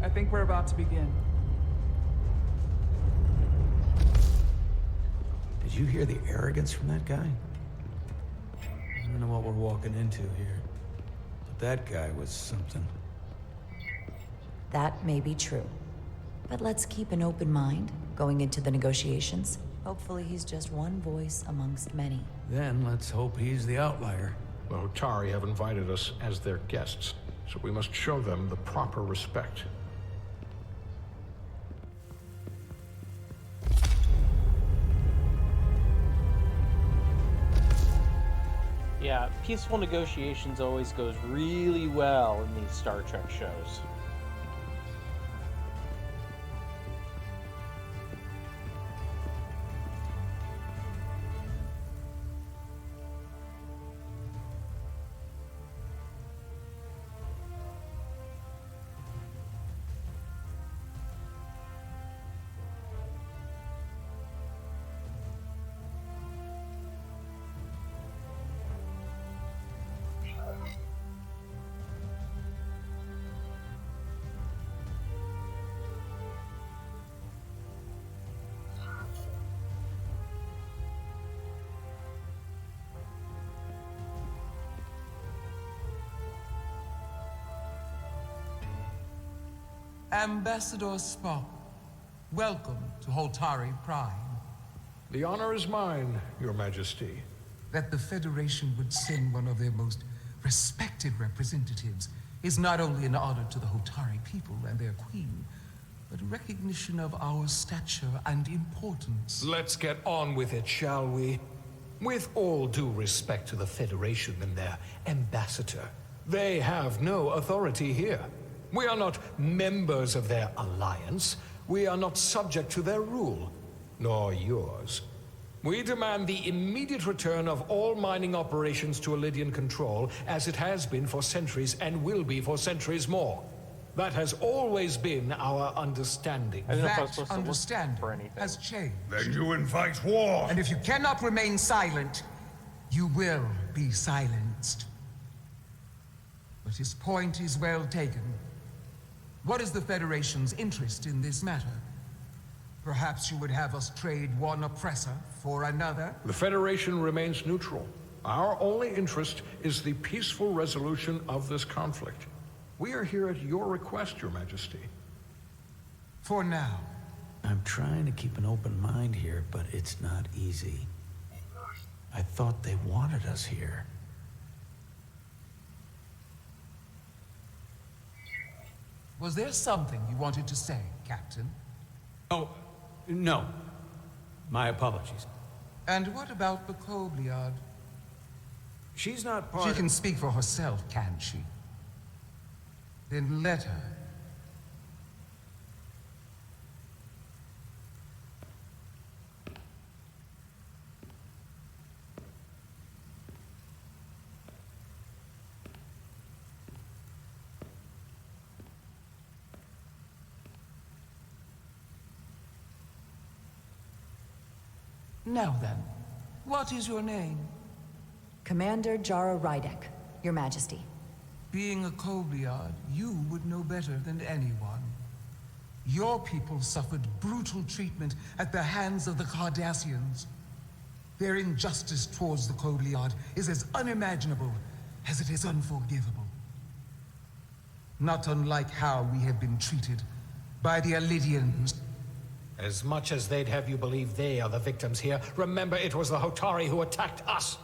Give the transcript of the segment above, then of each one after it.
I think we're about to begin. Did you hear the arrogance from that guy? I don't know what we're walking into here, but that guy was something. That may be true. But let's keep an open mind going into the negotiations. Hopefully he's just one voice amongst many. Then let's hope he's the outlier. The Hotari have invited us as their guests, so we must show them the proper respect. Yeah, peaceful negotiations always goes really well in these Star Trek shows. Ambassador Spock, welcome to Holtari Prime. The honor is mine, Your Majesty. That the Federation would send one of their most respected representatives is not only an honor to the Hotari people and their queen, but a recognition of our stature and importance. Let's get on with it, shall we? With all due respect to the Federation and their ambassador, they have no authority here. We are not members of their alliance. We are not subject to their rule, nor yours. We demand the immediate return of all mining operations to Elydian control, as it has been for centuries and will be for centuries more. That has always been our understanding. I don't know if I was That supposed to look understanding for anything. has changed. Then you invite war. And if you cannot remain silent, you will be silenced. But his point is well taken. What is the Federation's interest in this matter? Perhaps you would have us trade one oppressor for another? The Federation remains neutral. Our only interest is the peaceful resolution of this conflict. We are here at your request, Your Majesty. For now. I'm trying to keep an open mind here, but it's not easy. I thought they wanted us here. Was there something you wanted to say, Captain? Oh, no. My apologies. And what about the Kobliad? She's not part She of... can speak for herself, can she? Then let her. Now then, what is your name? Commander Jara Rydek, Your Majesty. Being a Kobliad, you would know better than anyone. Your people suffered brutal treatment at the hands of the Cardassians. Their injustice towards the Kobliad is as unimaginable as it is unforgivable. Not unlike how we have been treated by the Elydians. As much as they'd have you believe they are the victims here, remember it was the Hotari who attacked us.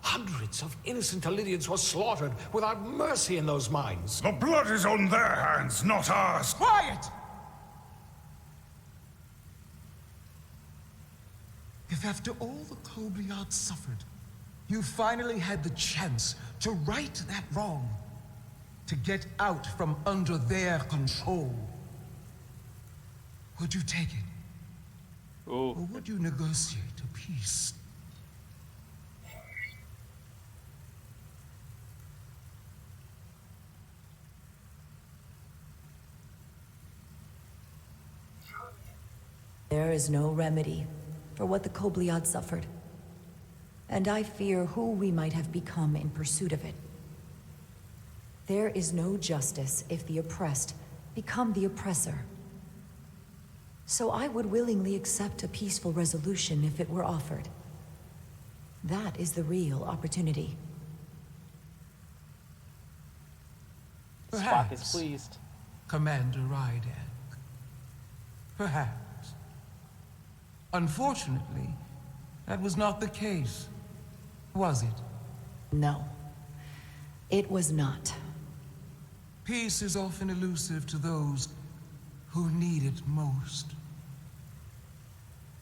Hundreds of innocent Elydians were slaughtered without mercy in those mines. The blood is on their hands, not ours. Quiet! If after all the Kobliad suffered, you finally had the chance to right that wrong, to get out from under their control, would you take it? Ooh. Or would you negotiate a peace? There is no remedy for what the Kobliad suffered. And I fear who we might have become in pursuit of it. There is no justice if the oppressed do not become the oppressor. So I would willingly accept a peaceful resolution if it were offered. That is the real opportunity. Spock is Perhaps, pleased. Commander Rydak. Perhaps. Unfortunately, that was not the case, was it? No, it was not. Peace is often elusive to those who need it most.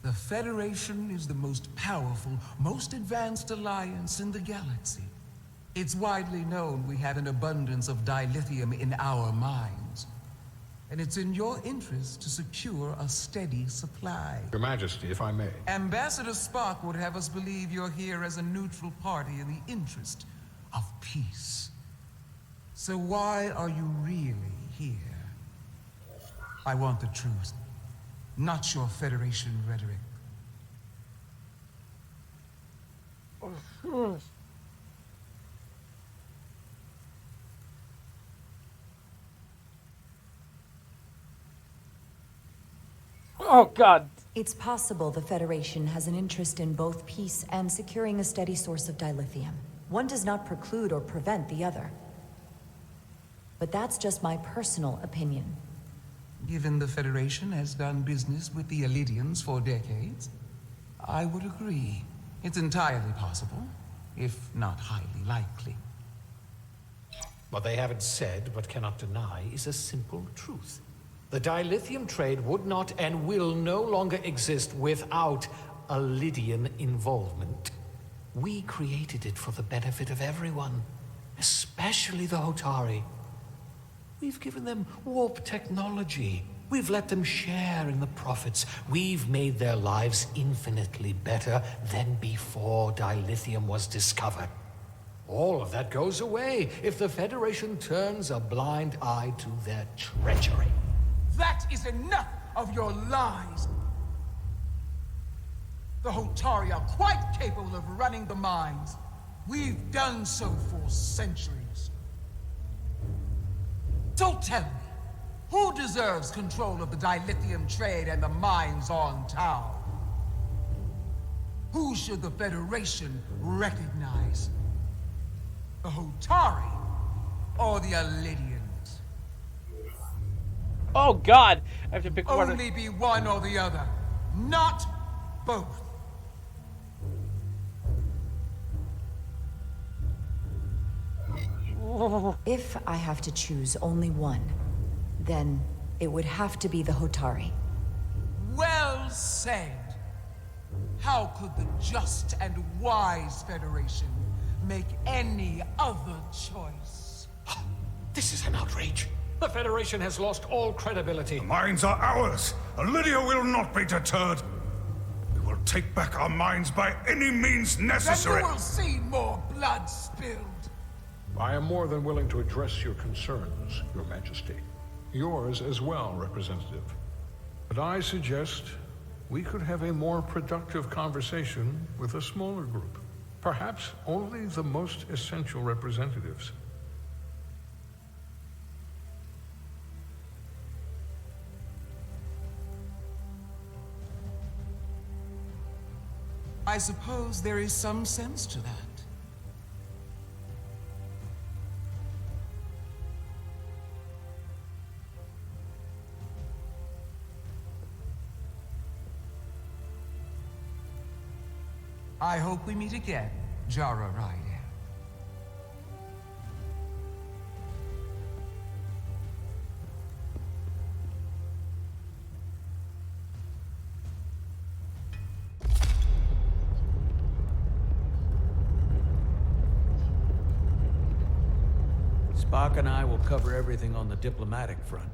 The Federation is the most powerful, most advanced alliance in the galaxy. It's widely known we have an abundance of dilithium in our mines, and it's in your interest to secure a steady supply. Your Majesty, if I may. Ambassador Spock would have us believe you're here as a neutral party in the interest of peace. So why are you really here? I want the truth, not your Federation rhetoric. Oh, God. It's possible the Federation has an interest in both peace and securing a steady source of dilithium. One does not preclude or prevent the other. But that's just my personal opinion. Given the Federation has done business with the Elidians for decades, I would agree. It's entirely possible, if not highly likely. What they haven't said, but cannot deny, is a simple truth. The dilithium trade would not and will no longer exist without a Lydian involvement. We created it for the benefit of everyone, especially the Hotari. We've given them warp technology. We've let them share in the profits. We've made their lives infinitely better than before dilithium was discovered. All of that goes away if the Federation turns a blind eye to their treachery. That is enough of your lies! The Hotari are quite capable of running the mines. We've done so for centuries. So tell me, who deserves control of the dilithium trade and the mines on Tau? Who should the Federation recognize? The Hotari or the Elidians? Oh, God. I have to pick one. Only be one or the other, not both. If I have to choose only one, then it would have to be the Hotari. Well said. How could the just and wise Federation make any other choice? This is an outrage. The Federation has lost all credibility. The mines are ours. Lydia will not be deterred. We will take back our mines by any means necessary. Then you will see more blood spilled. I am more than willing to address your concerns, Your Majesty. Yours as well, Representative. But I suggest we could have a more productive conversation with a smaller group. Perhaps only the most essential representatives. I suppose there is some sense to that. I hope we meet again, Jara Ryder. Spock and I will cover everything on the diplomatic front.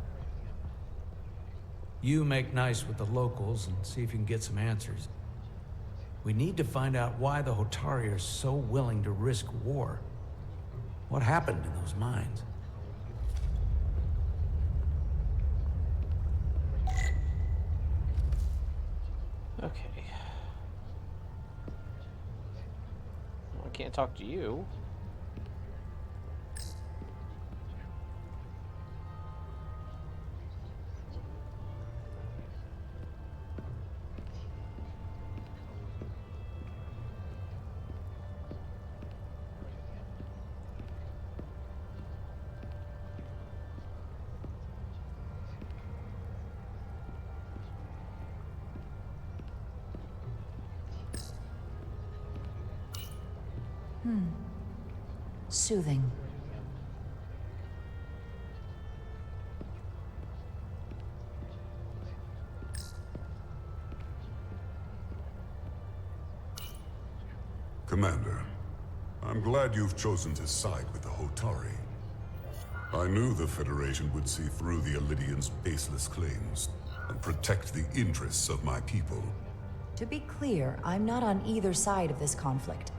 You make nice with the locals and see if you can get some answers. We need to find out why the Hotari are so willing to risk war. What happened in those mines? Okay. Well, I can't talk to you. Soothing. Commander, I'm glad you've chosen to side with the Hotari. I knew the Federation would see through the Elidians' baseless claims and protect the interests of my people. To be clear, I'm not on either side of this conflict.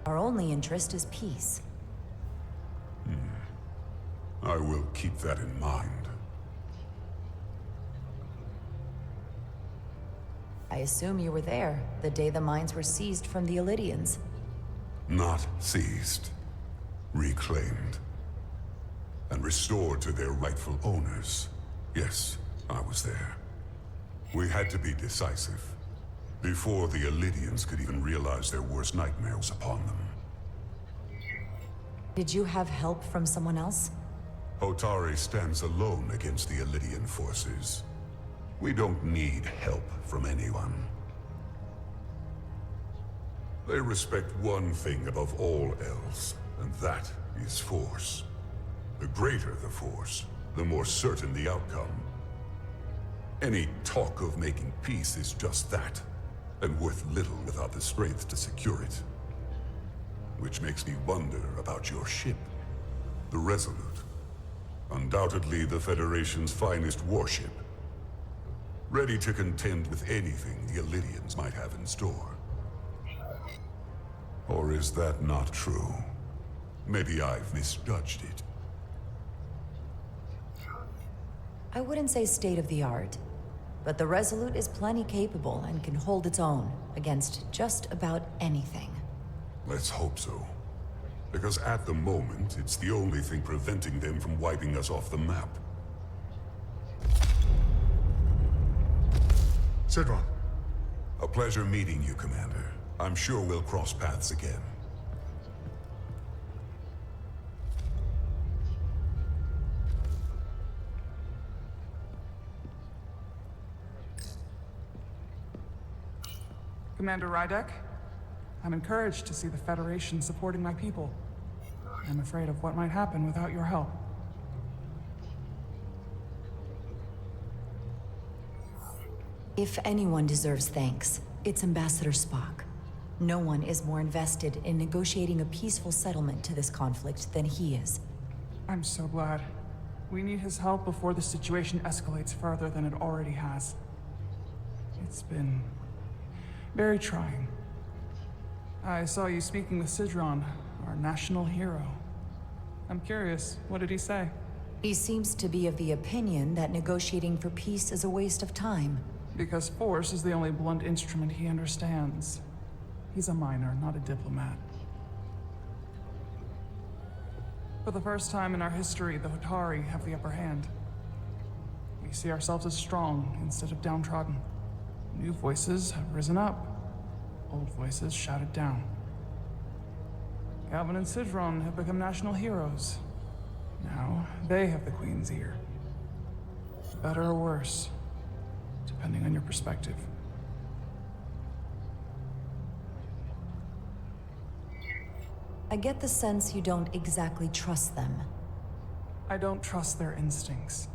Our only interest is peace. I will keep that in mind. I assume you were there, the day the mines were seized from the Elidians. Not seized. Reclaimed. And restored to their rightful owners. Yes, I was there. We had to be decisive. Before the Elidians could even realize their worst nightmare was upon them. Did you have help from someone else? Hotari stands alone against the Elidian forces. We don't need help from anyone. They respect one thing above all else, and that is force. The greater the force, the more certain the outcome. Any talk of making peace is just that, and worth little without the strength to secure it. Which makes me wonder about your ship, the Resolute. Undoubtedly the Federation's finest warship. Ready to contend with anything the Elidians might have in store. Or is that not true? Maybe I've misjudged it. I wouldn't say state-of-the-art, but the Resolute is plenty capable and can hold its own against just about anything. Let's hope so. Because at the moment, it's the only thing preventing them from wiping us off the map. Sidron. A pleasure meeting you, Commander. I'm sure we'll cross paths again. Commander Rydek, I'm encouraged to see the Federation supporting my people. I'm afraid of what might happen without your help. If anyone deserves thanks, it's Ambassador Spock. No one is more invested in negotiating a peaceful settlement to this conflict than he is. I'm so glad. We need his help before the situation escalates further than it already has. It's been very trying. I saw you speaking with Sidron, our national hero. I'm curious, what did he say? He seems to be of the opinion that negotiating for peace is a waste of time. Because force is the only blunt instrument he understands. He's a miner, not a diplomat. For the first time in our history, the Hotari have the upper hand. We see ourselves as strong instead of downtrodden. New voices have risen up. Old voices shouted down. Galvin and Sidron have become national heroes. Now, they have the Queen's ear. Better or worse, depending on your perspective. I get the sense you don't exactly trust them. I don't trust their instincts,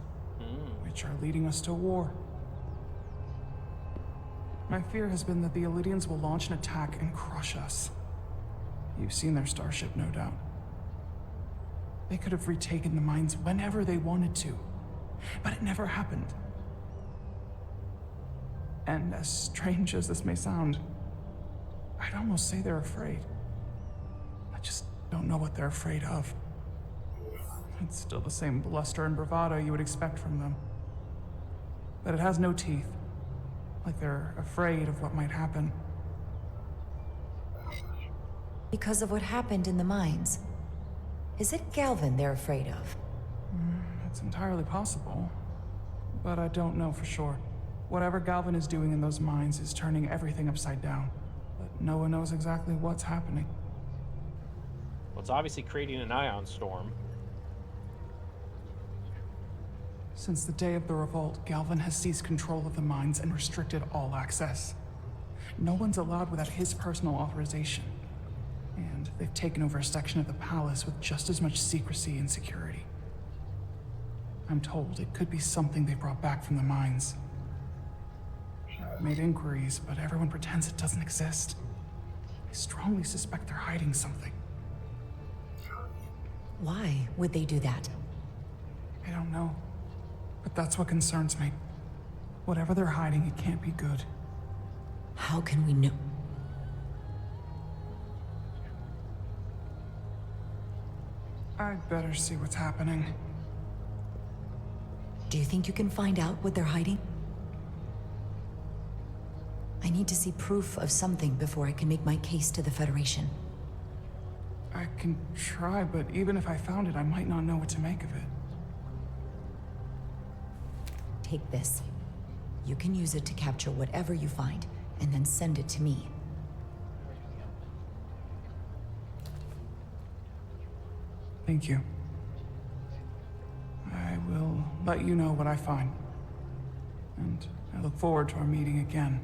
which are leading us to war. My fear has been that the Elidians will launch an attack and crush us. You've seen their starship, no doubt. They could have retaken the mines whenever they wanted to, but it never happened. And as strange as this may sound, I'd almost say they're afraid. I just don't know what they're afraid of. It's still the same bluster and bravado you would expect from them. But it has no teeth. Like they're afraid of what might happen. Because of what happened in the mines. Is it Galvin they're afraid of? It's entirely possible. But I don't know for sure. Whatever Galvin is doing in those mines is turning everything upside down. But no one knows exactly what's happening. Well, it's obviously creating an ion storm. Since the day of the revolt, Galvin has seized control of the mines and restricted all access. No one's allowed without his personal authorization. And and they've taken over a section of the palace with just as much secrecy and security. I'm told it could be something they brought back from the mines. I've made inquiries, but everyone pretends it doesn't exist. I strongly suspect they're hiding something. Why would they do that? I don't know, but that's what concerns me. Whatever they're hiding, it can't be good. How can we know? I'd better see what's happening. Do you think you can find out what they're hiding? I need to see proof of something before I can make my case to the Federation. I can try, but even if I found it, I might not know what to make of it. Take this. You can use it to capture whatever you find, and then send it to me. Thank you. I will let you know what I find. And I look forward to our meeting again.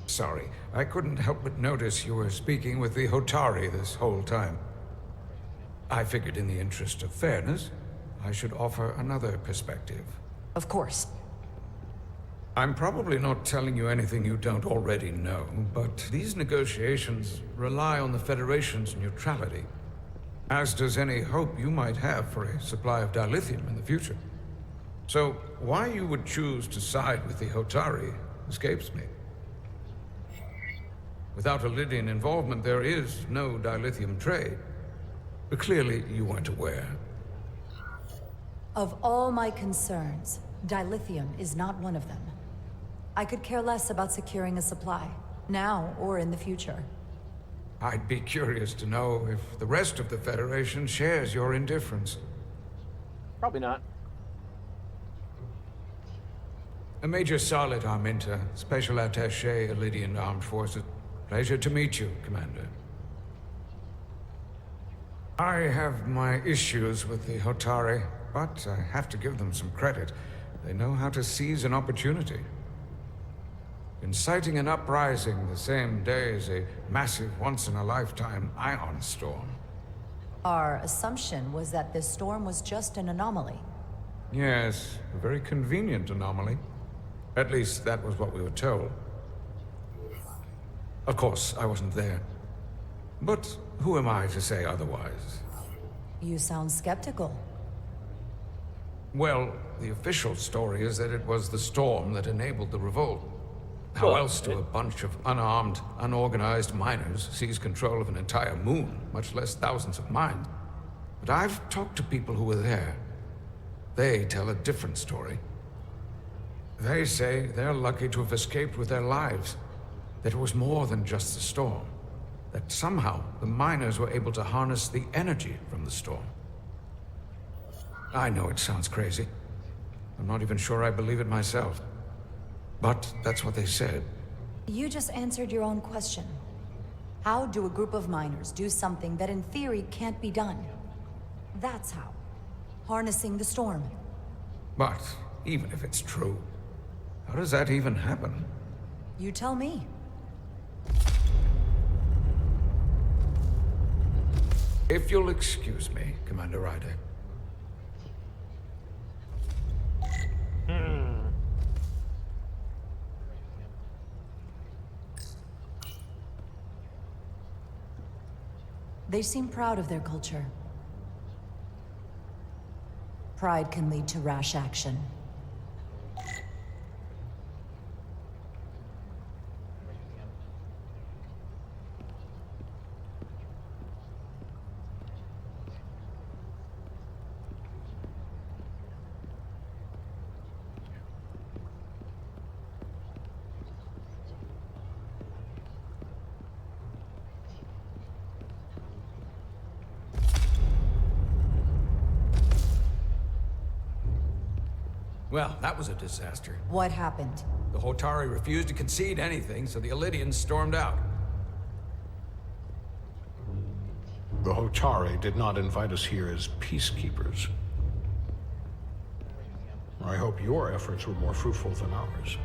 Sorry, I couldn't help but notice you were speaking with the Hotari this whole time. I figured in the interest of fairness, I should offer another perspective. Of course. I'm probably not telling you anything you don't already know, but these negotiations rely on the Federation's neutrality, as does any hope you might have for a supply of dilithium in the future. So, why you would choose to side with the Hotari escapes me. Without Lydian involvement, there is no dilithium trade. But clearly, you weren't aware. Of all my concerns, dilithium is not one of them. I could care less about securing a supply, now or in the future. I'd be curious to know if the rest of the Federation shares your indifference. Probably not. Major Salit Arminta, Special Attaché, Lydian Armed Forces. Pleasure to meet you, Commander. I have my issues with the Hotari, but I have to give them some credit. They know how to seize an opportunity. Inciting an uprising the same day as a massive, once-in-a-lifetime ion storm. Our assumption was that this storm was just an anomaly. Yes, a very convenient anomaly. At least that was what we were told. Of course, I wasn't there. But who am I to say otherwise? You sound skeptical. Well, the official story is that it was the storm that enabled the revolt. How Well, else do a bunch of unarmed, unorganized miners seize control of an entire moon, much less thousands of mines? But I've talked to people who were there. They tell a different story. They say they're lucky to have escaped with their lives. That it was more than just the storm. That somehow the miners were able to harness the energy from the storm. I know it sounds crazy. I'm not even sure I believe it myself. But that's what they said. You just answered your own question. How do a group of miners do something that in theory can't be done? That's how. Harnessing the storm. But even if it's true, how does that even happen? You tell me. If you'll excuse me, Commander Ryder. They seem proud of their culture. Pride can lead to rash action. Well, that was a disaster. What happened? The Hotari refused to concede anything, so the Elydians stormed out. The Hotari did not invite us here as peacekeepers. I hope your efforts were more fruitful than ours.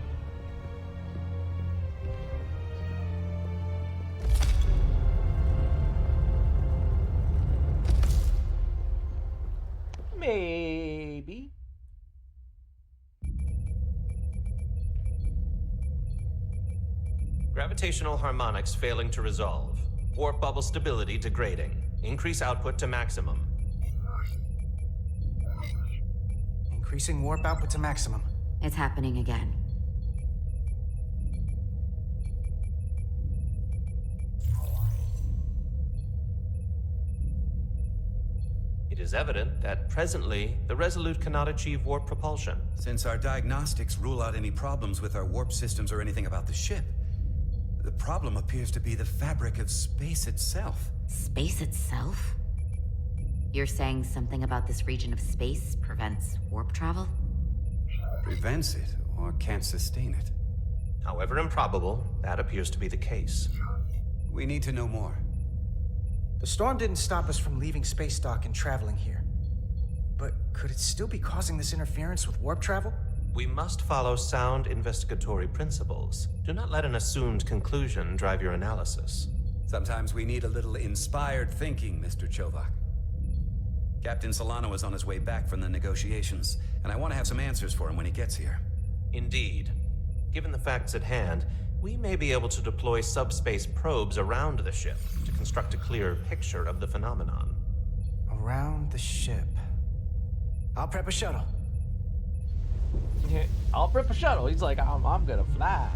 Maybe. Gravitational harmonics failing to resolve. Warp bubble stability degrading. Increase output to maximum. Increasing warp output to maximum. It's happening again. It is evident that presently, the Resolute cannot achieve warp propulsion. Since our diagnostics rule out any problems with our warp systems or anything about the ship, the problem appears to be the fabric of space itself. Space itself? You're saying something about this region of space prevents warp travel? Prevents it, or can't sustain it. However improbable, that appears to be the case. We need to know more. The storm didn't stop us from leaving space dock and traveling here. But could it still be causing this interference with warp travel? We must follow sound investigatory principles. Do not let an assumed conclusion drive your analysis. Sometimes we need a little inspired thinking, Mr. Chovak. Captain Solano is on his way back from the negotiations, and I want to have some answers for him when he gets here. Indeed. Given the facts at hand, we may be able to deploy subspace probes around the ship to construct a clearer picture of the phenomenon. Around the ship. I'll prep a shuttle. Yeah, I'll prep a shuttle. He's like, I'm gonna fly.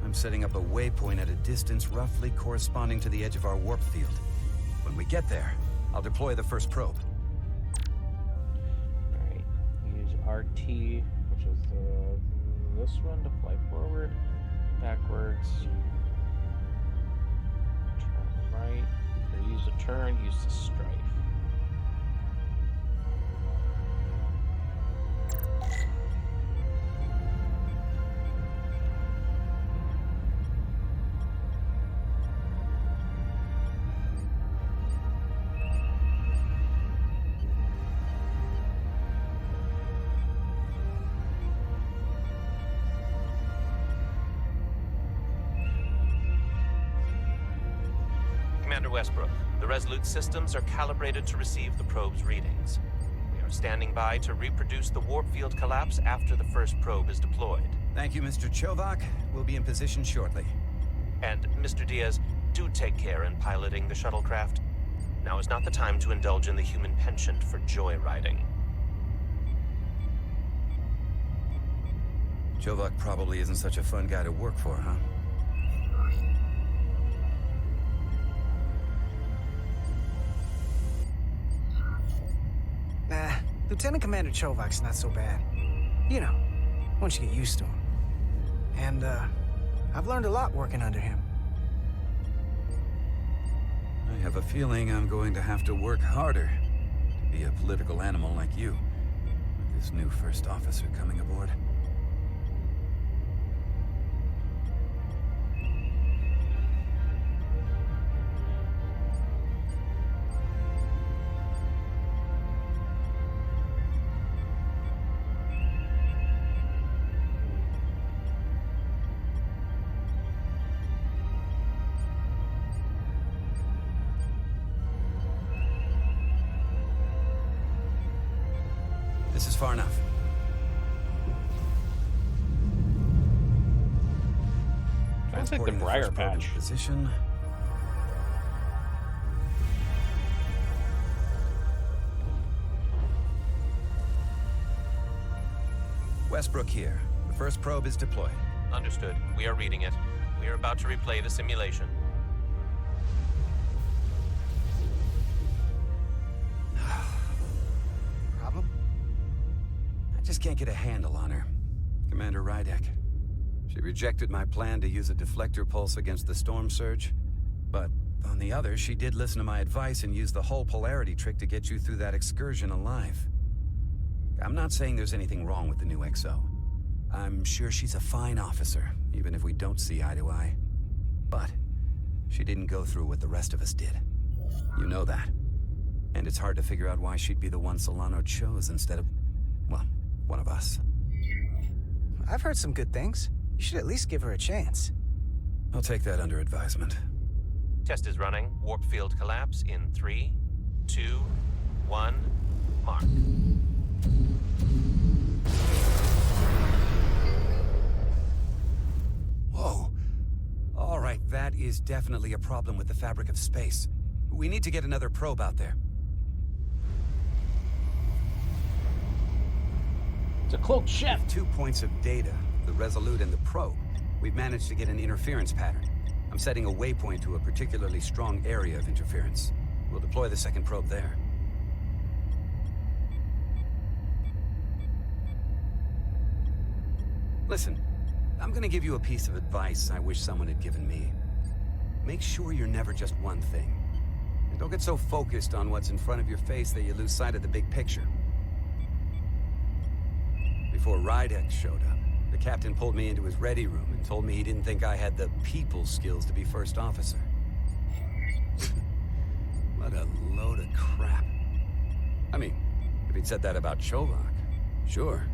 I'm setting up a waypoint at a distance roughly corresponding to the edge of our warp field. When we get there, I'll deploy the first probe. Alright, use RT, which is this one to fly forward, backwards, turn right, or use a turn, use the strafe. Commander Westbrook, the Resolute systems are calibrated to receive the probe's readings. We are standing by to reproduce the warp field collapse after the first probe is deployed. Thank you, Mr. Chovak. We'll be in position shortly. And, Mr. Diaz, do take care in piloting the shuttlecraft. Now is not the time to indulge in the human penchant for joyriding. Chovak probably isn't such a fun guy to work for, huh? Nah, Lieutenant Commander Chovak's not so bad. You know, once you get used to him. And, I've learned a lot working under him. I have a feeling I'm going to have to work harder to be a political animal like you, with this new first officer coming aboard. This is far enough. Sounds like the Transporting Briar first probe into Patch. Position. Westbrook here. The first probe is deployed. Understood. We are reading it. We are about to replay the simulation. Problem? I just can't get a handle on her. Commander Rydek. She rejected my plan to use a deflector pulse against the storm surge. But on the other, she did listen to my advice and use the whole polarity trick to get you through that excursion alive. I'm not saying there's anything wrong with the new XO. I'm sure she's a fine officer, even if we don't see eye to eye. But She didn't go through what the rest of us did. You know that. And it's hard to figure out why she'd be the one Solano chose instead of, well, one of us. I've heard some good things. You should at least give her a chance. I'll take that under advisement. Test is running. Warp field collapse in 3, 2, 1, mark. Whoa. All right, that is definitely a problem with the fabric of space. We need to get another probe out there. It's a cloaked ship. With 2 points of data, the Resolute and the probe, we've managed to get an interference pattern. I'm setting a waypoint to a particularly strong area of interference. We'll deploy the second probe there. Listen, I'm gonna give you a piece of advice I wish someone had given me. Make sure you're never just one thing. And don't get so focused on what's in front of your face that you lose sight of the big picture. Before Rydek showed up, the captain pulled me into his ready room and told me he didn't think I had the people skills to be first officer. What a load of crap. I mean, if he'd said that about Chovak, sure.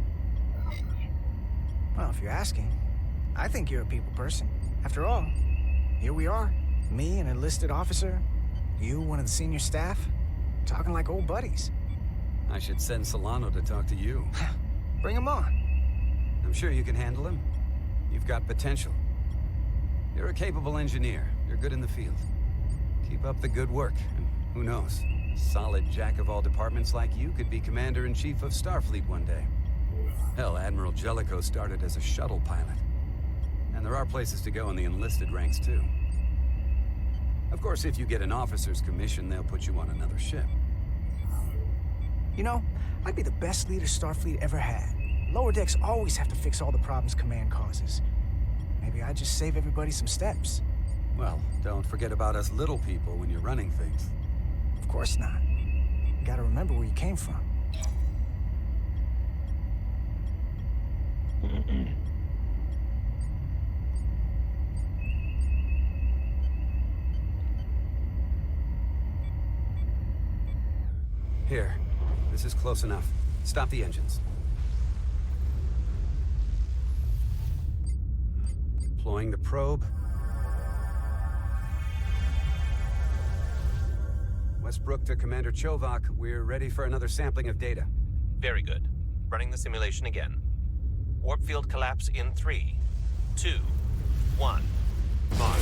Well, if you're asking, I think you're a people person. After all, here we are. Me, an enlisted officer. You, one of the senior staff. Talking like old buddies. I should send Solano to talk to you. Bring him on. I'm sure you can handle him. You've got potential. You're a capable engineer. You're good in the field. Keep up the good work, and who knows? A solid jack of all departments like you could be Commander-in-Chief of Starfleet one day. Hell, Admiral Jellicoe started as a shuttle pilot. And there are places to go in the enlisted ranks, too. Of course, if you get an officer's commission, they'll put you on another ship. You know, I'd be the best leader Starfleet ever had. Lower decks always have to fix all the problems Command causes. Maybe I'd just save everybody some steps. Well, don't forget about us little people when you're running things. Of course not. You gotta remember where you came from. Here. This is close enough. Stop the engines. Deploying the probe. Westbrook to Commander Chovak. We're ready for another sampling of data. Very good. Running the simulation again. Warp field collapse in 3, 2, 1, mark.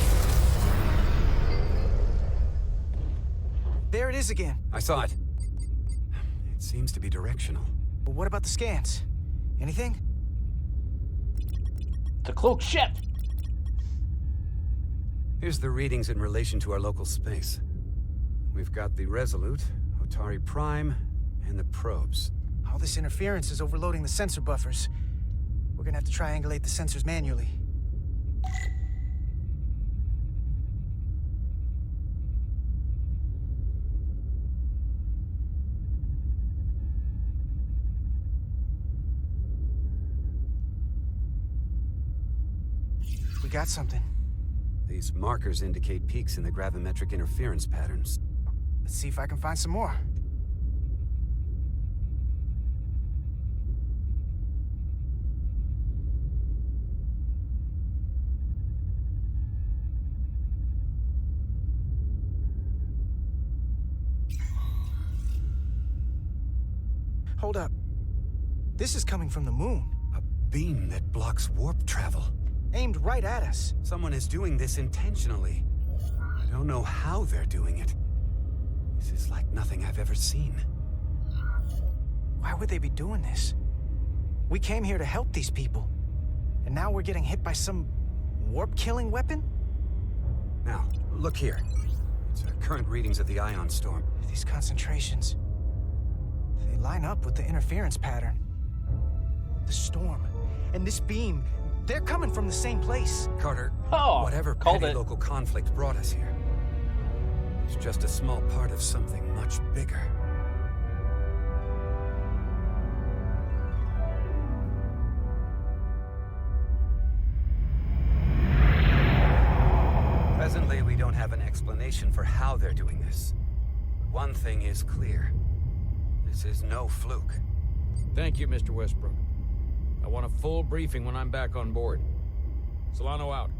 There it is again. I saw it. It seems to be directional. But what about the scans? Anything? The cloaked ship. Here's the readings in relation to our local space. We've got the Resolute, Otari Prime, and the probes. All this interference is overloading the sensor buffers. We're gonna have to triangulate the sensors manually. We got something. These markers indicate peaks in the gravimetric interference patterns. Let's see if I can find some more. Hold up. This is coming from the moon. A beam that blocks warp travel. Aimed right at us. Someone is doing this intentionally. I don't know how they're doing it. This is like nothing I've ever seen. Why would they be doing this? We came here to help these people. And now we're getting hit by some warp-killing weapon? Now, look here. It's current readings of the ion storm. These concentrations... they line up with the interference pattern. The storm and this beam, they're coming from the same place. Carter, Oh, whatever called petty it. local conflict brought us here, it's just a small part of something much bigger. Presently, we don't have an explanation for how they're doing this. One thing is clear. This is no fluke. Thank you, Mr. Westbrook. I want a full briefing when I'm back on board. Solano out.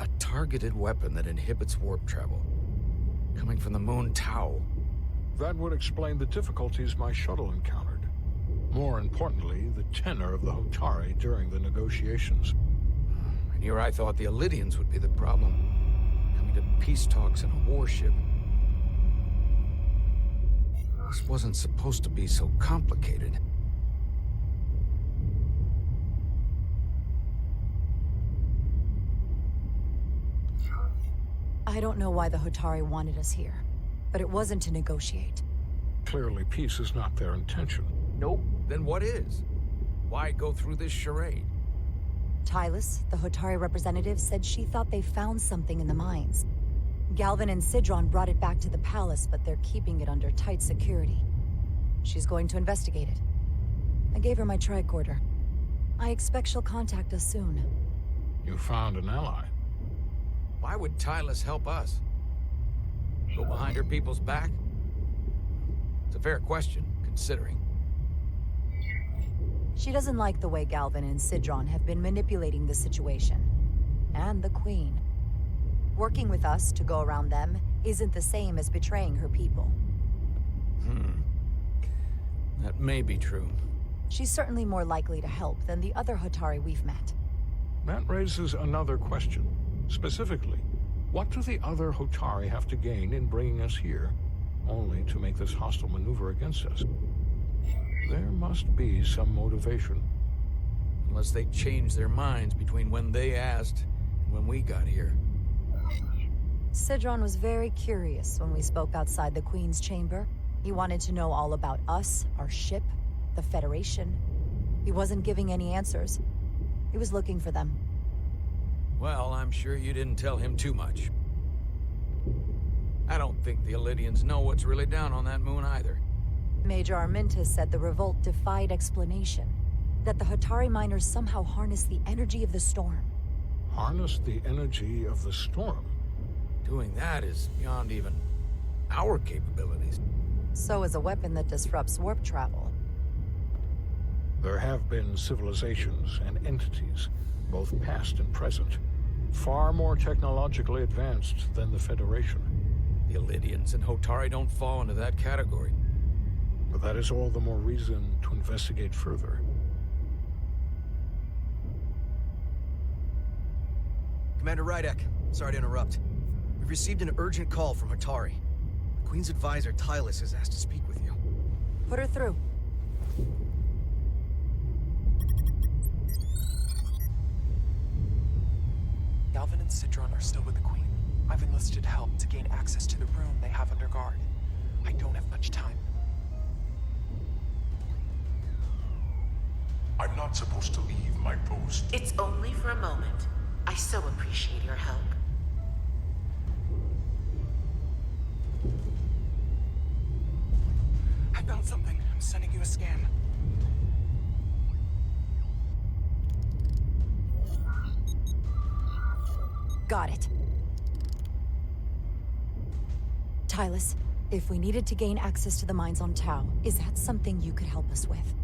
A targeted weapon that inhibits warp travel. Coming from the moon Tau. That would explain the difficulties my shuttle encountered. More importantly, the tenor of the Hotari during the negotiations. And here I thought the Elydians would be the problem. Coming to peace talks in a warship. This wasn't supposed to be so complicated. I don't know why the Hotari wanted us here, but it wasn't to negotiate. Clearly, peace is not their intention. Nope. Then what is? Why go through this charade? Tylus, the Hotari representative, said she thought they found something in the mines. Galvin and Sidron brought it back to the palace, but they're keeping it under tight security. She's going to investigate it. I gave her my tricorder. I expect she'll contact us soon. You found an ally. Why would Tylus help us? Go behind her people's back? It's a fair question, considering. She doesn't like the way Galvin and Sidron have been manipulating the situation. And the Queen. Working with us to go around them isn't the same as betraying her people. That may be true. She's certainly more likely to help than the other Hotari we've met. That raises another question. Specifically, what do the other Hotari have to gain in bringing us here, only to make this hostile maneuver against us? There must be some motivation. Unless they changed their minds between when they asked and when we got here. Sidron was very curious when we spoke outside the Queen's chamber. He wanted to know all about us, our ship, the Federation. He wasn't giving any answers. He was looking for them. Well, I'm sure you didn't tell him too much. I don't think the Elydians know what's really down on that moon either. Major Armintas said the revolt defied explanation. That the Hotari miners somehow harnessed the energy of the storm. Harness the energy of the storm? Doing that is beyond even our capabilities. So is a weapon that disrupts warp travel. There have been civilizations and entities, both past and present, far more technologically advanced than the Federation. The Elydians and Hotari don't fall into that category. But that is all the more reason to investigate further. Commander Rydek, sorry to interrupt. We've received an urgent call from Hotari. The Queen's advisor, Tylus, has asked to speak with you. Put her through. Galvin and Sidron are still with the Queen. I've enlisted help to gain access to the room they have under guard. I don't have much time. I'm not supposed to leave my post. It's only for a moment. I so appreciate your help. I found something. I'm sending you a scan. Got it. Tylus, if we needed to gain access to the mines on Tau, is that something you could help us with?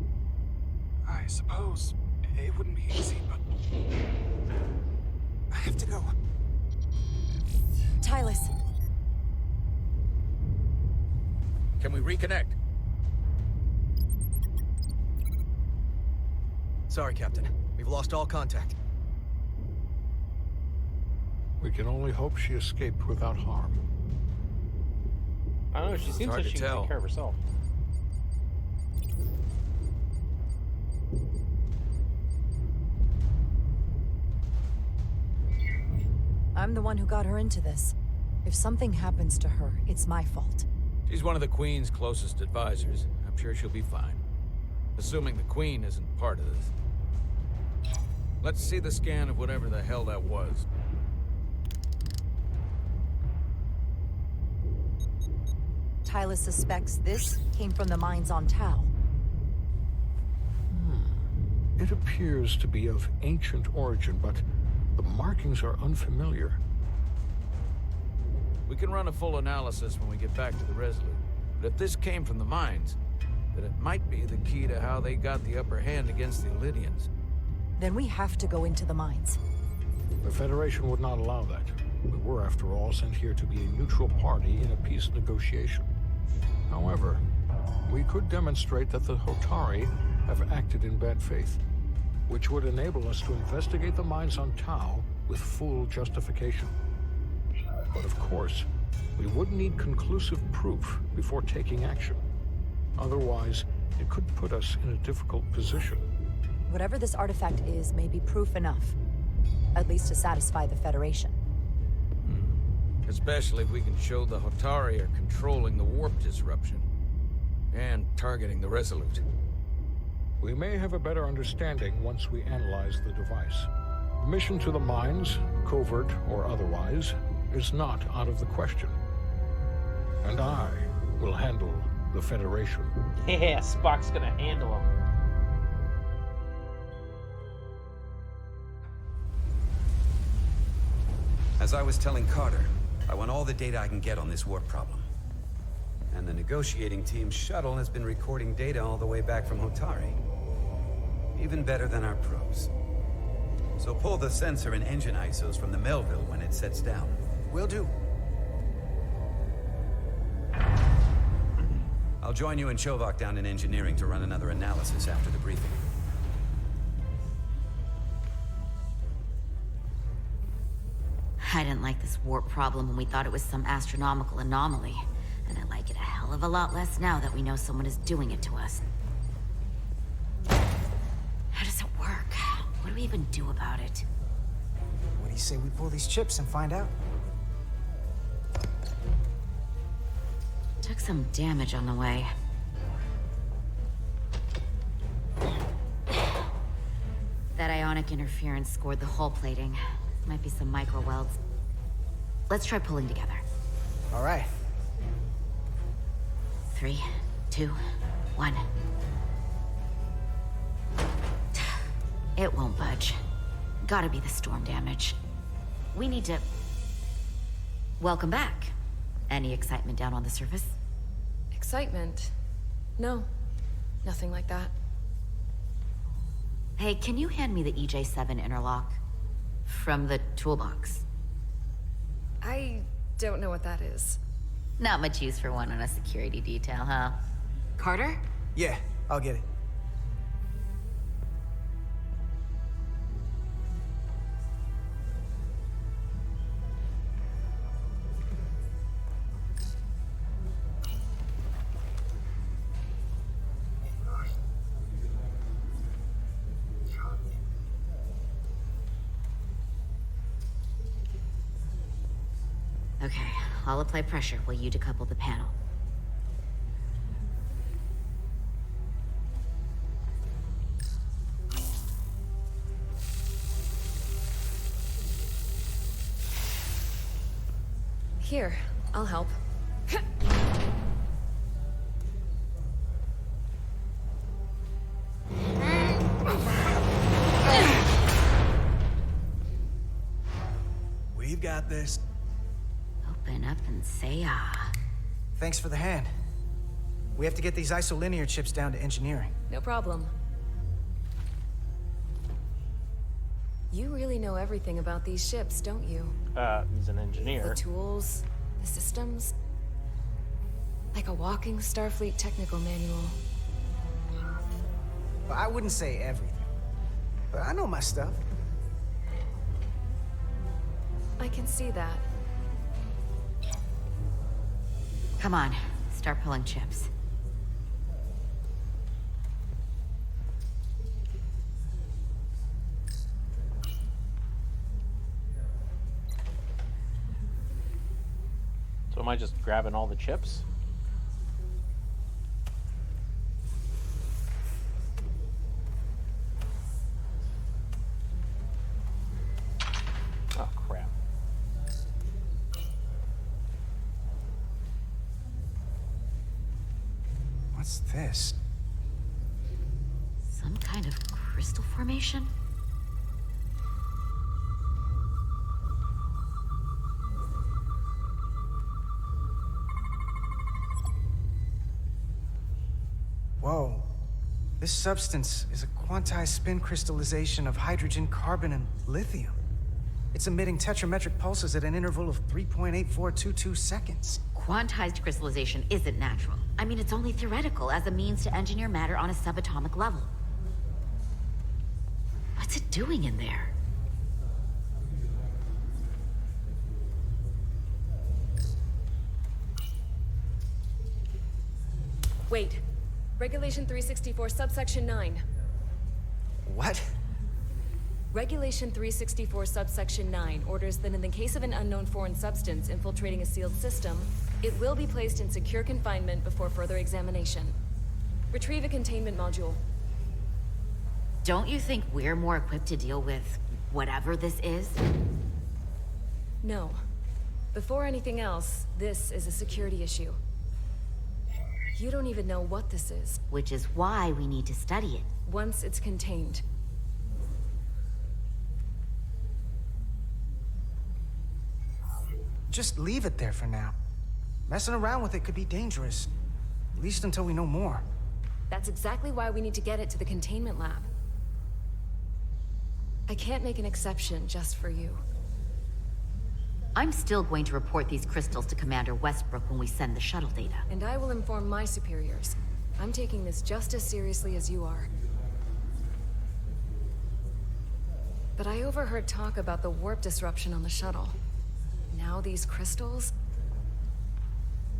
I suppose it wouldn't be easy, but I have to go. Tylus. Can we reconnect? Sorry, Captain. We've lost all contact. We can only hope she escaped without harm. I don't know, she seems like she can take care of herself. I'm the one who got her into this. If something happens to her, it's my fault. She's one of the Queen's closest advisors. I'm sure she'll be fine. Assuming the Queen isn't part of this. Let's see the scan of whatever the hell that was. Tylus suspects this came from the mines on Tau. It appears to be of ancient origin, but the markings are unfamiliar. can run a full analysis when we get back to the Resolute. But if this came from the mines, then it might be the key to how they got the upper hand against the Illydians. Then we have to go into the mines. The Federation would not allow that. We were, after all, sent here to be a neutral party in a peace negotiation. However, we could demonstrate that the Hotari have acted in bad faith, which would enable us to investigate the mines on Tau with full justification. But of course, we would need conclusive proof before taking action. Otherwise, it could put us in a difficult position. Whatever this artifact is may be proof enough. At least to satisfy the Federation. Especially if we can show the Hotari are controlling the warp disruption. And targeting the Resolute. We may have a better understanding once we analyze the device. Mission to the mines, covert or otherwise, is not out of the question. And I will handle the Federation. Yeah, Spock's gonna handle him. As I was telling Carter, I want all the data I can get on this warp problem. And the negotiating team's shuttle has been recording data all the way back from Hotari. Even better than our probes. So pull the sensor and engine ISOs from the Melville when it sets down. Will do. I'll join you and Chovak down in engineering to run another analysis after the briefing. I didn't like this warp problem when we thought it was some astronomical anomaly. And I like it a hell of a lot less now that we know someone is doing it to us. How does it work? What do we even do about it? What do you say we pull these chips and find out? Took some damage on the way. That ionic interference scored the hull plating. Might be some micro welds. Let's try pulling together. All right. 3, 2, 1. It won't budge. Gotta be the storm damage. We need to... Welcome back. Any excitement down on the surface? Excitement? No. Nothing like that. Hey, can you hand me the EJ7 interlock? From the toolbox. I don't know what that is. Not much use for one on a security detail, huh? Carter? Yeah, I'll get it. Okay, I'll apply pressure while you decouple the panel. Here, I'll help. We've got this. Open up and say ah. Thanks for the hand. We have to get these isolinear chips down to engineering. No problem. You really know everything about these ships, don't you? He's an engineer. The tools, the systems. Like a walking Starfleet technical manual. Well, I wouldn't say everything, but I know my stuff. I can see that. Come on, start pulling chips. So am I just grabbing all the chips? Oh, crap. What's this? Some kind of crystal formation? Whoa. This substance is a quantized spin crystallization of hydrogen, carbon, and lithium. It's emitting tetrametric pulses at an interval of 3.8422 seconds. Quantized crystallization isn't natural. I mean, it's only theoretical as a means to engineer matter on a subatomic level. What's it doing in there? Wait. Regulation 364, subsection 9. What? Regulation 364, subsection 9 orders that in the case of an unknown foreign substance infiltrating a sealed system, it will be placed in secure confinement before further examination. Retrieve a containment module. Don't you think we're more equipped to deal with whatever this is? No. Before anything else, this is a security issue. You don't even know what this is. Which is why we need to study it. Once it's contained. Just leave it there for now. Messing around with it could be dangerous. At least until we know more. That's exactly why we need to get it to the containment lab. I can't make an exception just for you. I'm still going to report these crystals to Commander Westbrook when we send the shuttle data. And I will inform my superiors. I'm taking this just as seriously as you are. But I overheard talk about the warp disruption on the shuttle. Now these crystals?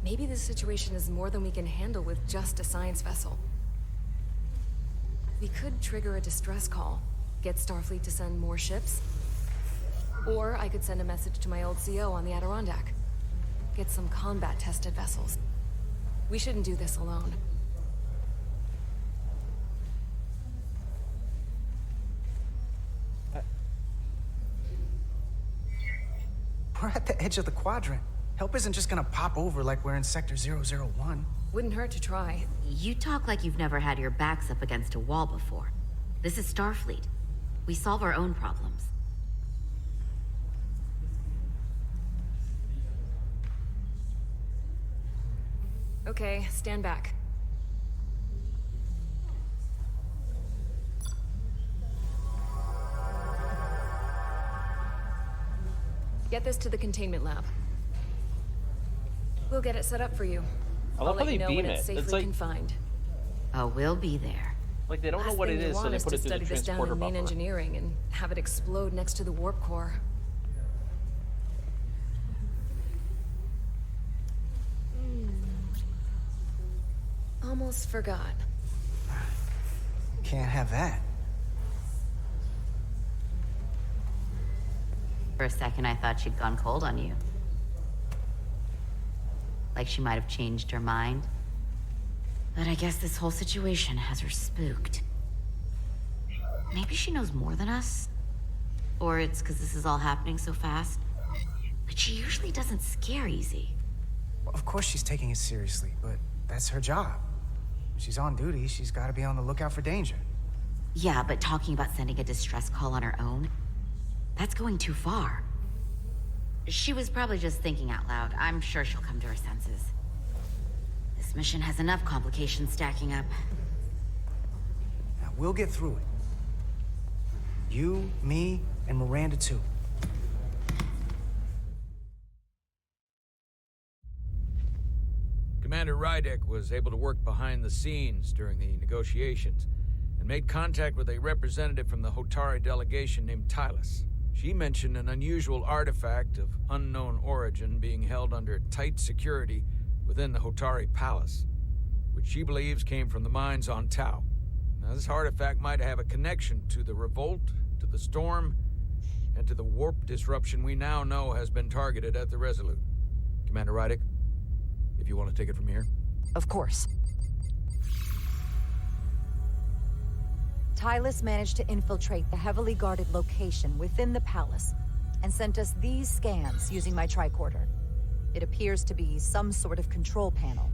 Maybe this situation is more than we can handle with just a science vessel. We could trigger a distress call, get Starfleet to send more ships. Or I could send a message to my old CO on the Adirondack. Get some combat-tested vessels. We shouldn't do this alone. We're at the edge of the quadrant. Help isn't just gonna pop over like we're in Sector 001. Wouldn't hurt to try. You talk like you've never had your backs up against a wall before. This is Starfleet. We solve our own problems. Okay, stand back. Get this to the containment lab. We'll get it set up for you. I love I'll how let they you know beam when it. it's safely It's like confined. Oh, we'll be there. Like they don't know Last what thing it you is, so want they is put to it through the study this down transporter in main buffer. engineering and have it explode next to the warp core. Almost forgot. Can't have that. For a second, I thought she'd gone cold on you. Like she might have changed her mind. But I guess this whole situation has her spooked. Maybe she knows more than us? Or it's because this is all happening so fast? But she usually doesn't scare easy. Well, of course she's taking it seriously, but that's her job. When she's on duty, she's gotta be on the lookout for danger. Yeah, but talking about sending a distress call on her own? That's going too far. She was probably just thinking out loud. I'm sure she'll come to her senses. This mission has enough complications stacking up. Now, we'll get through it. You, me, and Miranda too. Commander Rydek was able to work behind the scenes during the negotiations and made contact with a representative from the Hotari delegation named Tylus. She mentioned an unusual artifact of unknown origin being held under tight security within the Hotari Palace, which she believes came from the mines on Tau. Now, this artifact might have a connection to the revolt, to the storm, and to the warp disruption we now know has been targeted at the Resolute. Commander Rydek, if you want to take it from here. Of course. Tylus managed to infiltrate the heavily guarded location within the palace and sent us these scans using my tricorder. It appears to be some sort of control panel,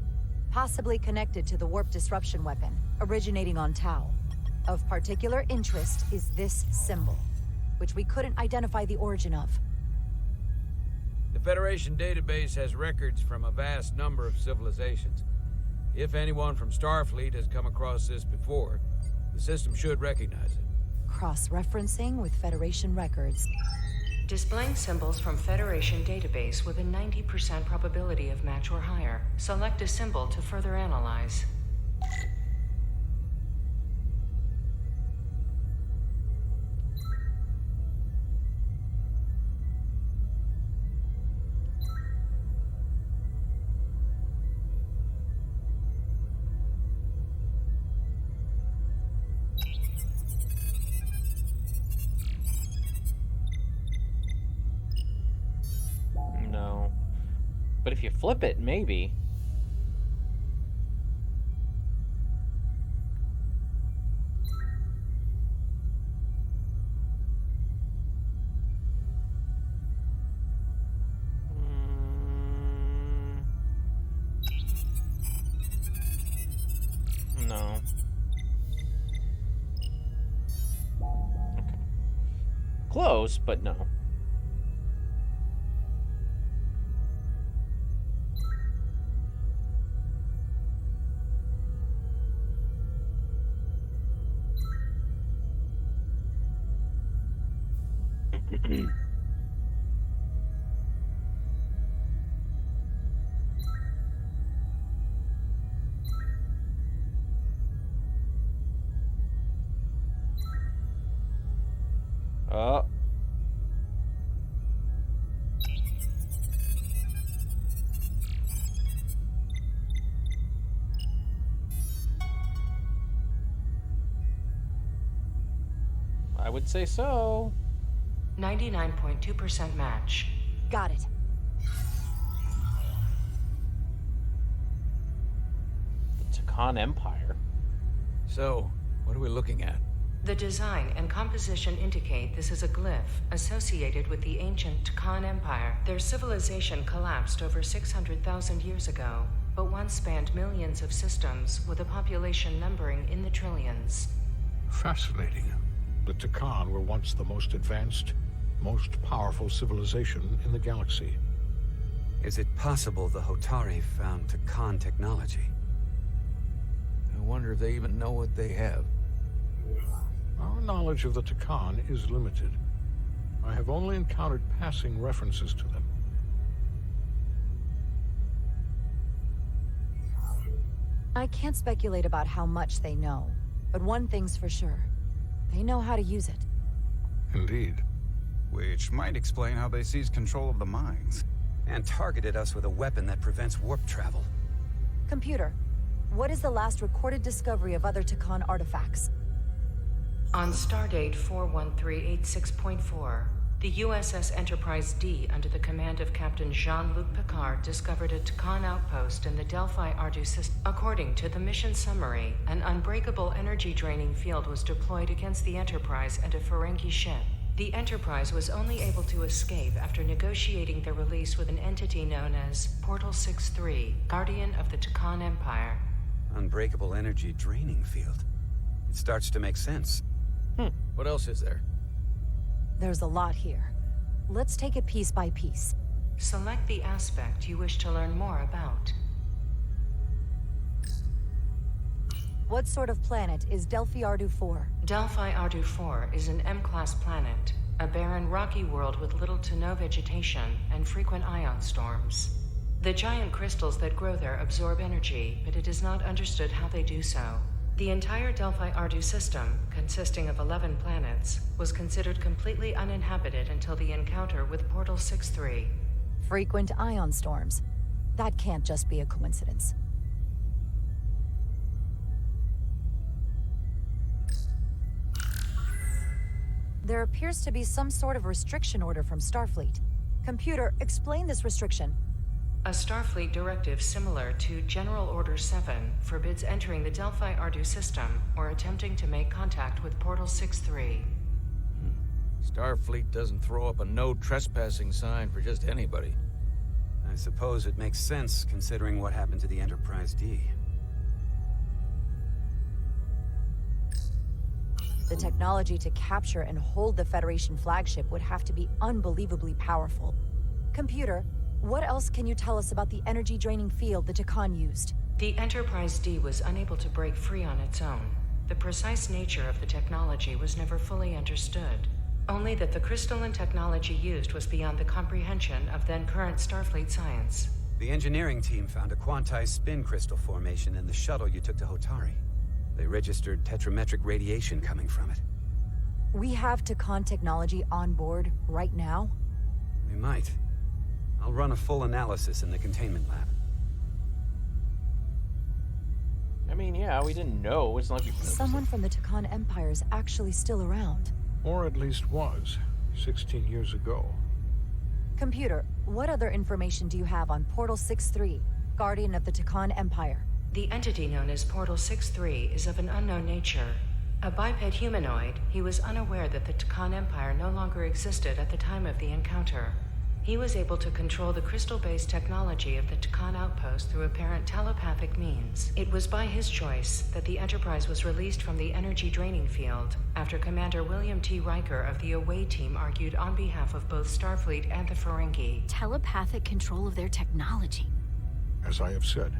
possibly connected to the warp disruption weapon, originating on Tau. Of particular interest is this symbol, which we couldn't identify the origin of. The Federation database has records from a vast number of civilizations. If anyone from Starfleet has come across this before, the system should recognize it. Cross-referencing with Federation records. Displaying symbols from Federation database with a 90% probability of match or higher. Select a symbol to further analyze. No. But if you flip it, maybe. No. Okay. Close, but no. Oh. I would say so. 99.2% match. Got it. The Takan Empire. So, what are we looking at? The design and composition indicate this is a glyph associated with the ancient Takan Empire. Their civilization collapsed over 600,000 years ago, but once spanned millions of systems with a population numbering in the trillions. Fascinating. The Takan were once the most advanced, most powerful civilization in the galaxy. Is it possible the Hotari found Takan technology? I wonder if they even know what they have. Our knowledge of the Takan is limited. I have only encountered passing references to them. I can't speculate about how much they know, but one thing's for sure. They know how to use it. Indeed. Which might explain how they seized control of the mines. And targeted us with a weapon that prevents warp travel. Computer, what is the last recorded discovery of other Takan artifacts? On stardate 41386.4, the USS Enterprise D, under the command of Captain Jean-Luc Picard, discovered a Takan outpost in the Delphi Ardu system. According to the mission summary, an unbreakable energy-draining field was deployed against the Enterprise and a Ferengi ship. The Enterprise was only able to escape after negotiating their release with an entity known as Portal 6-3, Guardian of the Takan Empire. Unbreakable energy draining field. It starts to make sense. What else is there? There's a lot here. Let's take it piece by piece. Select the aspect you wish to learn more about. What sort of planet is Delphi Ardu 4? Delphi Ardu 4 is an M-class planet, a barren rocky world with little to no vegetation and frequent ion storms. The giant crystals that grow there absorb energy, but it is not understood how they do so. The entire Delphi Ardu system, consisting of 11 planets, was considered completely uninhabited until the encounter with Portal 6-3. Frequent ion storms. That can't just be a coincidence. There appears to be some sort of restriction order from Starfleet. Computer, explain this restriction. A Starfleet directive similar to General Order 7 forbids entering the Delphi Ardu system or attempting to make contact with Portal 6-3. Starfleet doesn't throw up a no trespassing sign for just anybody. I suppose it makes sense considering what happened to the Enterprise D. The technology to capture and hold the Federation flagship would have to be unbelievably powerful. Computer, what else can you tell us about the energy-draining field the Takan used? The Enterprise D was unable to break free on its own. The precise nature of the technology was never fully understood. Only that the crystalline technology used was beyond the comprehension of then-current Starfleet science. The engineering team found a quantized spin crystal formation in the shuttle you took to Hotari. They registered tetrametric radiation coming from it. We have Takan technology on board right now? We might. I'll run a full analysis in the containment lab. I mean, yeah, we didn't know. It's not like we Someone from the Takan Empire is actually still around. Or at least was, 16 years ago. Computer, what other information do you have on Portal 6-3, Guardian of the Takan Empire? The entity known as Portal 6-3 is of an unknown nature. A biped humanoid, he was unaware that the Takan Empire no longer existed at the time of the encounter. He was able to control the crystal-based technology of the Takan outpost through apparent telepathic means. It was by his choice that the Enterprise was released from the energy draining field after Commander William T. Riker of the Away Team argued on behalf of both Starfleet and the Ferengi. Telepathic control of their technology. As I have said,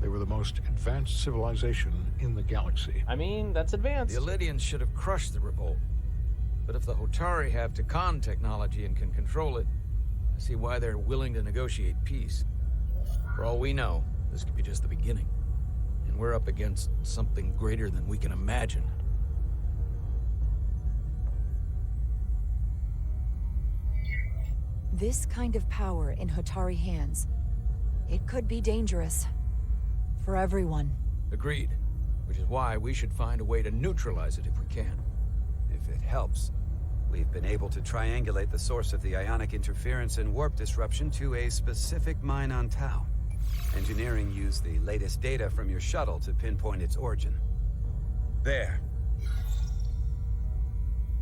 they were the most advanced civilization in the galaxy. I mean, that's advanced. The Illidians should have crushed the revolt. But if the Hotari have Takan technology and can control it, I see why they're willing to negotiate peace. For all we know, this could be just the beginning. And we're up against something greater than we can imagine. This kind of power in Hotari hands, it could be dangerous. For everyone. Agreed. Which is why we should find a way to neutralize it if we can. If it helps, we've been able to triangulate the source of the ionic interference and warp disruption to a specific mine on Tau. Engineering used the latest data from your shuttle to pinpoint its origin. There.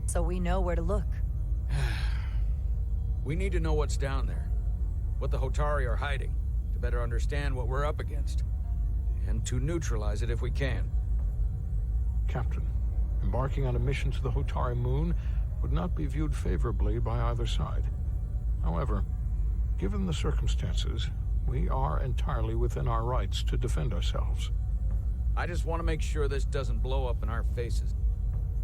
So we know where to look. We need to know what's down there. What the Hotari are hiding, to better understand what we're up against. And to neutralize it if we can. Captain, embarking on a mission to the Hotari moon would not be viewed favorably by either side. However, given the circumstances, we are entirely within our rights to defend ourselves. I just want to make sure this doesn't blow up in our faces.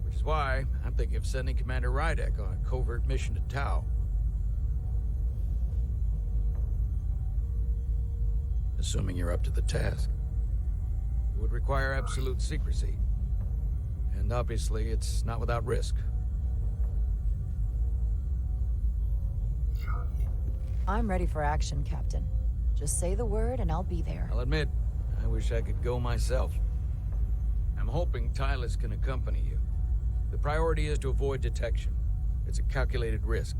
Which is why I'm thinking of sending Commander Rydek on a covert mission to Tau. Assuming you're up to the task. It would require absolute secrecy. And obviously, it's not without risk. I'm ready for action, Captain. Just say the word and I'll be there. I'll admit, I wish I could go myself. I'm hoping Tylus can accompany you. The priority is to avoid detection. It's a calculated risk.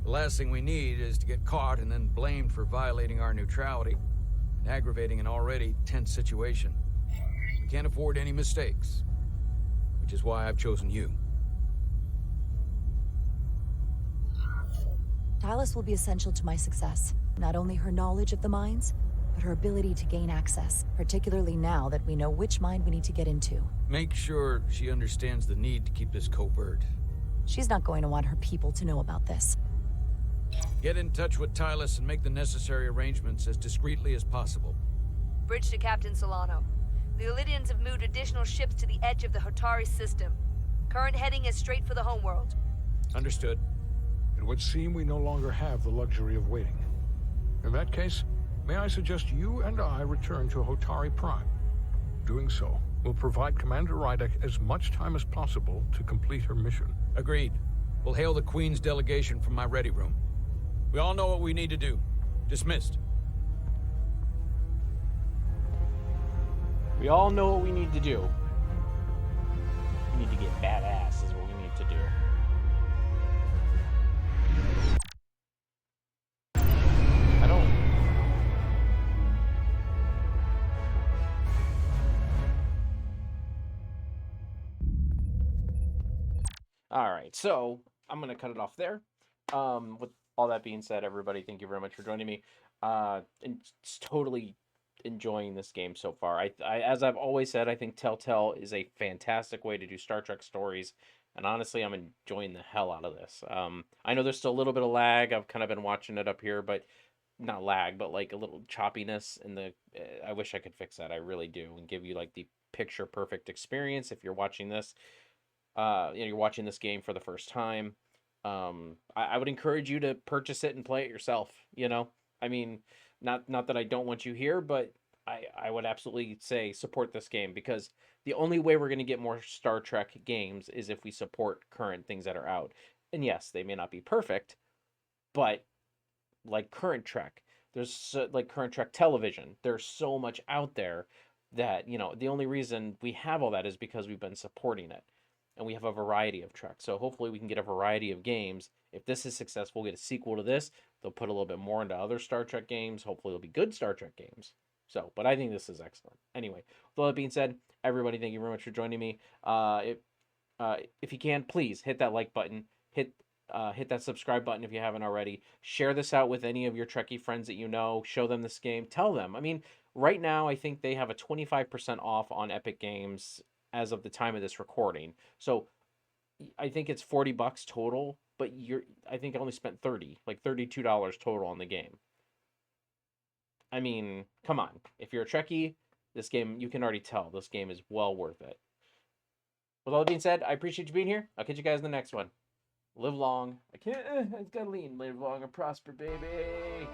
The last thing we need is to get caught and then blamed for violating our neutrality and aggravating an already tense situation. We can't afford any mistakes, which is why I've chosen you. Tylus will be essential to my success. Not only her knowledge of the mines, but her ability to gain access, particularly now that we know which mine we need to get into. Make sure she understands the need to keep this covert. She's not going to want her people to know about this. Get in touch with Tylus and make the necessary arrangements as discreetly as possible. Bridge to Captain Solano. The Illidians have moved additional ships to the edge of the Hotari system. Current heading is straight for the homeworld. Understood. It would seem we no longer have the luxury of waiting. In that case, may I suggest you and I return to Hotari Prime. Doing so will provide Commander Rydek as much time as possible to complete her mission. Agreed. We'll hail the Queen's delegation from my ready room. We all know what we need to do. Dismissed. We all know what we need to do. We need to get badass is what we need to do. I don't... Alright, so I'm going to cut it off there. With all that being said, everybody, thank you very much for joining me. And it's totally enjoying this game so far. I as I've always said, I think Telltale is a fantastic way to do Star Trek stories, and honestly, I'm enjoying the hell out of this. I know there's still a little bit of lag. I've kind of been watching it up here, but not lag, but like a little choppiness in the. I wish I could fix that. I really do, and give you like the picture perfect experience if you're watching this. You're watching this game for the first time. I would encourage you to purchase it and play it yourself. I mean, not that I don't want you here, but I would absolutely say support this game, because the only way we're going to get more Star Trek games is if we support current things that are out. And yes, they may not be perfect, but like current Trek, like current Trek television, there's so much out there that, the only reason we have all that is because we've been supporting it. And we have a variety of Trek. So hopefully we can get a variety of games. If this is successful, we'll get a sequel to this. They'll put a little bit more into other Star Trek games. Hopefully it'll be good Star Trek games. But I think this is excellent. Anyway, with all that being said, everybody, thank you very much for joining me. If you can, please hit that like button. Hit that subscribe button if you haven't already. Share this out with any of your Trekkie friends that you know. Show them this game. Tell them. I mean, right now I think they have a 25% off on Epic Games as of the time of this recording. So I think it's $40 total, but I think I only spent like $32 total on the game. I mean, come on. If you're a Trekkie, this game, you can already tell this game is well worth it. With all that being said, I appreciate you being here. I'll catch you guys in the next one. Live long. It's gotta lean. Live long and prosper, baby.